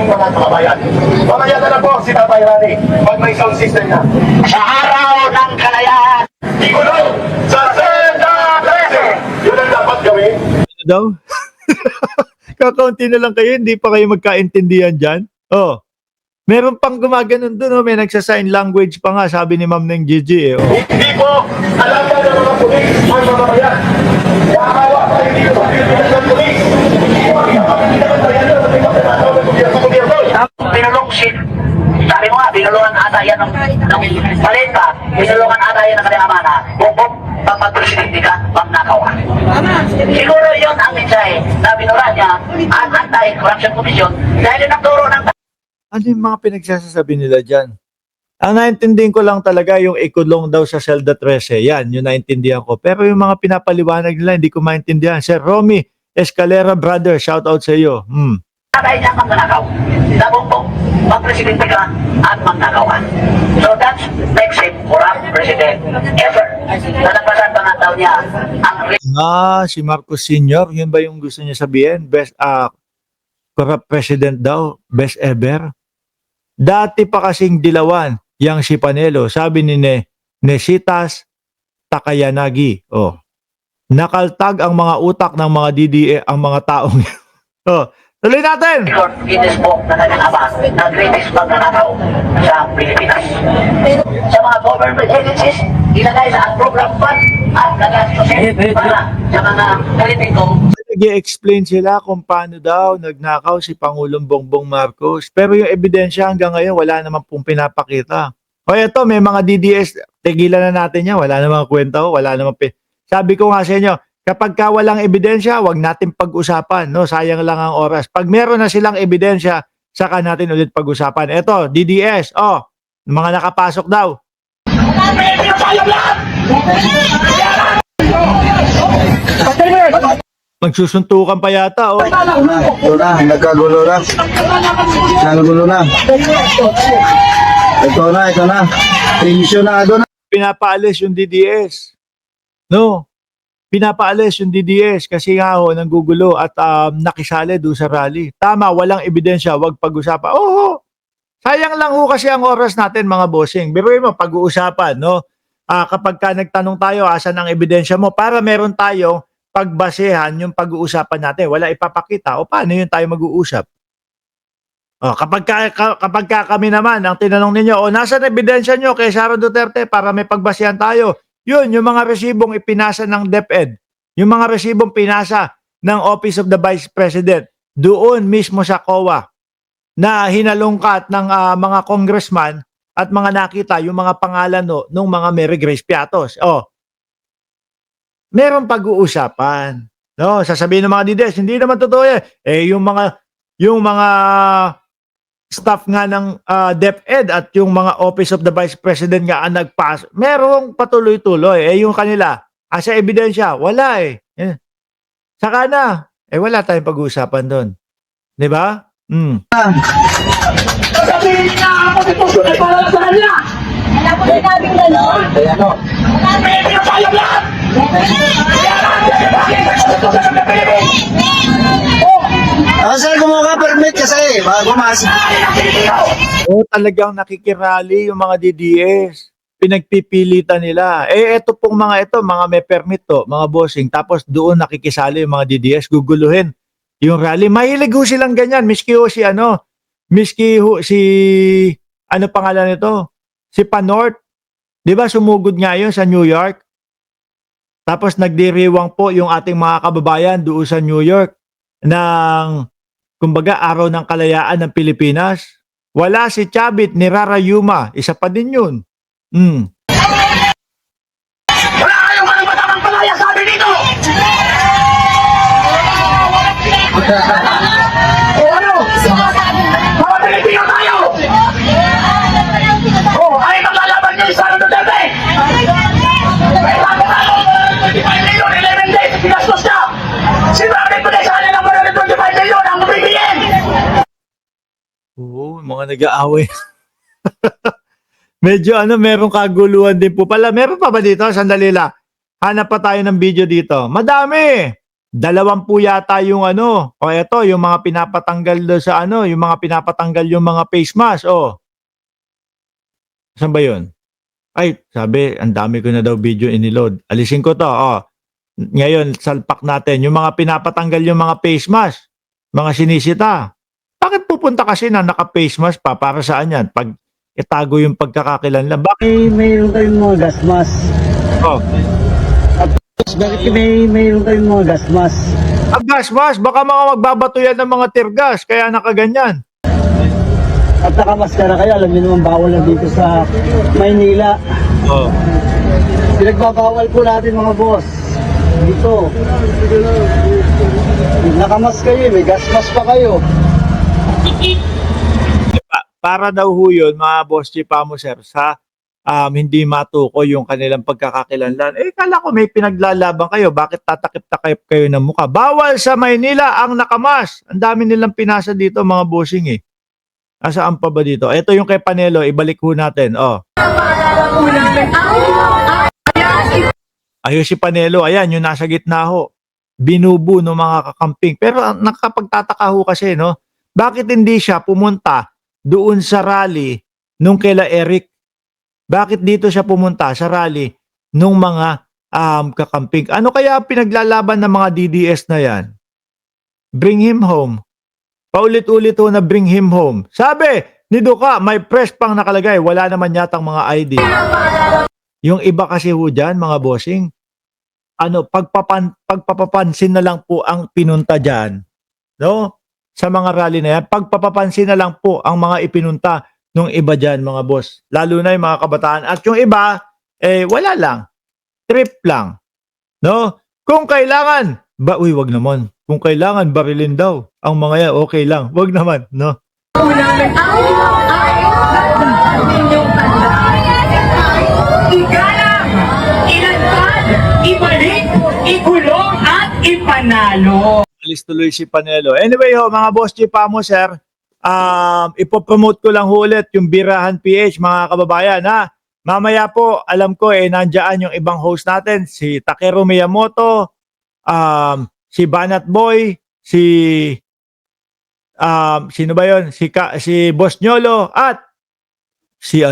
mga kababayan. Mamaya na po si Tatay Rani pag may sound system na. Sa araw ng kalayaan, ikulong sa Senda 13. Yun ang dapat gawin. Ano daw? Kakaunti na lang kayo, hindi pa kayo magkaintindihan dyan? Oh. Meron pang gumaganon doon, oh. May nagsa-sign language pa nga, sabi ni Ma'am Neng Gigi, eh. Oh. Hindi po alam na ng mga pulis ang mamamayan. Kakawa pa hindi ko pagpilihan ng pulis. Hindi ko pagpilihan ng gobyerno. Pinulong si, sabi mo nga, pinulungan ata yan ng paleta, pinulungan ata yan ng kanyang amana, bukbok, pag magpresidente ka, magnakaw ka. Siguro yun ang mensahe na binura niya ang Anti-Corruption Commission dahil nagturo ng Ano yung mga pinagsasasabi nila dyan? Ang naintindihan ko lang talaga yung ikulong daw sa Selda 13. Yan, yung naintindihan ko. Pero yung mga pinapaliwanag nila, hindi ko maintindihan. Sir Romy Escalera, brother, shout out sa iyo. dahil niya magnakaw. Na bukbok, magpresidente ka at magnakaw ka. So that makes him corrupt president ever. Nalagpasan pa nga daw niya ang Si Marcos Sr., yun ba yung gusto niya sabihin? Best, corrupt president daw, best ever. Dati pa kasing dilawan, yang si Panelo, sabi ni Nesitas Takayanagi. Oh. Nakaltag ang mga utak ng mga DDA, ang mga taong. Oh, tuloy natin! Guinness Book na kanyang ama na greatest magnanakaw sa Pilipinas. Sa mga government agencies, ilagay sa program fund at nagastusin para sa mga politiko. Nag-i-explain sila kung paano daw nagnakaw si Pangulong Bongbong Marcos. Pero yung ebidensya hanggang ngayon, wala naman pong pinapakita. O eto, may mga DDS, tigilan na natin yan, wala namang kwenta, wala namang Sabi ko nga sa inyo, kapag ka walang ebidensya, wag natin pag-usapan, no? Sayang lang ang oras. Pag meron na silang ebidensya, saka natin ulit pag-usapan. Eto, DDS, mga nakapasok daw. Magsusuntukan pa yata, Ito na, nagkagulo na. Nagkagulo na. Ito na. Tensyonado na. Pinapaalis yung DDS. No? Pinapaalis yung DDS kasi nga nanggugulo at nakisali doon sa rally. Tama, walang ebidensya, wag pag-usapan. Sayang lang kasi ang oras natin mga bossing. Biruin mo, pag-uusapan, no? Kapag ka nagtanong tayo, asan ang ebidensya mo? Para meron tayong pagbasehan yung pag-uusapan natin. Wala ipapakita. O paano yun tayo mag-uusap? Kapag kami naman, ang tinanong ninyo, nasan ebidensya nyo kay Sara Duterte para may pagbasehan tayo? Yun, yung mga resibong ipinasa ng DepEd, yung mga resibong pinasa ng Office of the Vice President, doon mismo sa COA, na hinalungkat ng mga congressman at mga nakita yung mga pangalan nung mga Mary Grace Piatos. Meron pag-uusapan. No, sasabihin ng mga DDS, hindi naman totoo yan. Yung mga staff nga ng DepEd at yung mga Office of the Vice President nga ang nagpas, merong patuloy-tuloy. Yung kanila, sa ebidensya, wala Saka na, wala tayong pag-uusapan doon. Di ba? Sabihin niya ang konstitusyon ay para sa kanya! Wala po sinabing gano'n. Wala po Pwede tayo lahat! Kaya natin bakit ang konstitusyon ng Pilipinas! Sir, kumuha ka permit kasi bago mas. Talagang nakikirally yung mga DDS. Pinagpipilitan nila. Eto pong mga may permit mga bossing. Tapos doon nakikisali yung mga DDS, guguluhin yung rally. Mahilig silang ganyan. Miski ano pangalan nito? Si Panort. Di ba sumugod nga yun sa New York? Tapos nagdiriwang po yung ating mga kababayan doon sa New York ng, kumbaga, araw ng kalayaan ng Pilipinas. Wala si Chavit ni Rara Yuma. Isa pa din yun. Wala kayong matamang palaya sabi dito! Mga Pilipino tayo! Ay maglalaban niyo sa Sara Duterte! May pagkakalo! 25 million, 11 days, pinastos niya! Sinabi ko na sa kanila ng 125 million ang BBM! Mga nag-aaway. Medyo merong kaguluhan din po pala. Meron pa ba dito? Sandali lang. Hanap pa tayo ng video dito. Madami! 20 yata yung ano. O eto, yung mga pinapatanggal do sa ano, yung mga pinapatanggal yung mga face mask. Oh. Saan ba yun? Ay, sabi, ang dami ko na daw video iniload. Alisin ko to. Oh. Ngayon, salpak natin. Yung mga pinapatanggal yung mga face mask. Mga sinisita. Bakit pupunta kasi na naka-face mask pa? Para saan yan? Pag itago yung pagkakakilanlan. Bakit? Mayroon kayong mga gas mask. Oh. Bakit mayroon kayong mga gas mask? Ang gas mask, baka mga magbabato yan ng mga tear gas. Kaya nakaganyan. At nakamaskara kayo, alam niyo naman bawal na dito sa Maynila. Oh. Pinagbabawal po natin mga boss. Dito. Nakamas kayo, may gas mask pa kayo. Para daw ho yun, mga boss Chipamo sir, sa hindi matuko yung kanilang pagkakakilanlan. Eh, kala ko may pinaglalaban kayo. Bakit tatakip-takip kayo ng mukha? Bawal sa Maynila ang nakamas. Ang dami nilang pinasa dito, mga bossing eh. Asaan pa ba dito? Ito yung kay Panelo, ibalik ho natin. Oh. Ayun si Panelo, ayan, yung nasa gitna ho. Binubu ng mga kakamping. Pero nakapagtataka ho kasi, no? Bakit hindi siya pumunta doon sa rally nung kaila Eric? Bakit dito siya pumunta sa rally nung mga kakamping? Ano kaya pinaglalaban ng mga DDS na yan? Bring him home. Paulit-ulit ho na bring him home. Sabi ni Duka, may press pang nakalagay. Wala naman yatang mga ID. Yung iba kasi ho dyan, mga bossing, pagpapapansin na lang po ang pinunta dyan. No? Sa mga rally na yan, pagpapapansin na lang po ang mga ipinunta nung iba dyan, mga boss. Lalo na yung mga kabataan. At yung iba, wala lang. Trip lang. No? Kung kailangan, wag naman. Kung kailangan, barilin daw. Ang mga yan, okay lang. Wag naman, no? Igalang, ilantad, ibalik, ikulong at ipanalo. Alis tuloy si Panelo. Anyway ho, mga boss Chipamo sir, ipopromote ko lang ho ulit yung Birahan PH, mga kababayan ha. Mamaya po, alam ko nandiyan yung ibang host natin, si Takeru Miyamoto, si Banat Boy, sino ba yun? Si Boss Nyolo at si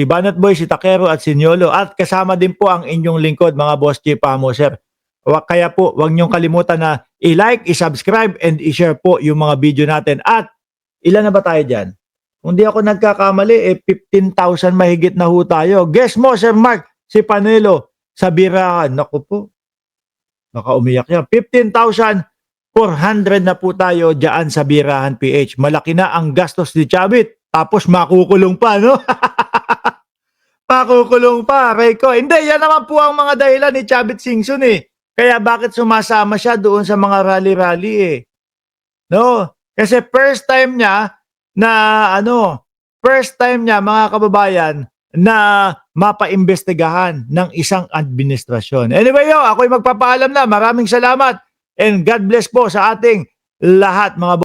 Banat Boy, si Takeru at si Nyolo. At kasama din po ang inyong lingkod, mga boss Chipamo sir. Kaya po, huwag niyong kalimutan na i-like, i-subscribe, and i-share po yung mga video natin. At ilan na ba tayo dyan? Kung di ako nagkakamali, 15,000 mahigit na ho tayo. Guess mo, Sir Mark, si Panelo sa Birahan. Naku po, baka umiyak yan. 15,400 na po tayo dyan sa Birahan PH. Malaki na ang gastos ni Chavit. Tapos makukulong pa, no? Makukulong pa, Rayco. Hindi, yan naman po ang mga dahilan ni Chavit Singson eh. Kaya bakit sumasama siya doon sa mga rally-rally eh? No? Kasi first time niya mga kababayan na mapaimbestigahan ng isang administrasyon. Anyway, ako'y magpapaalam na. Maraming salamat and God bless po sa ating lahat, mga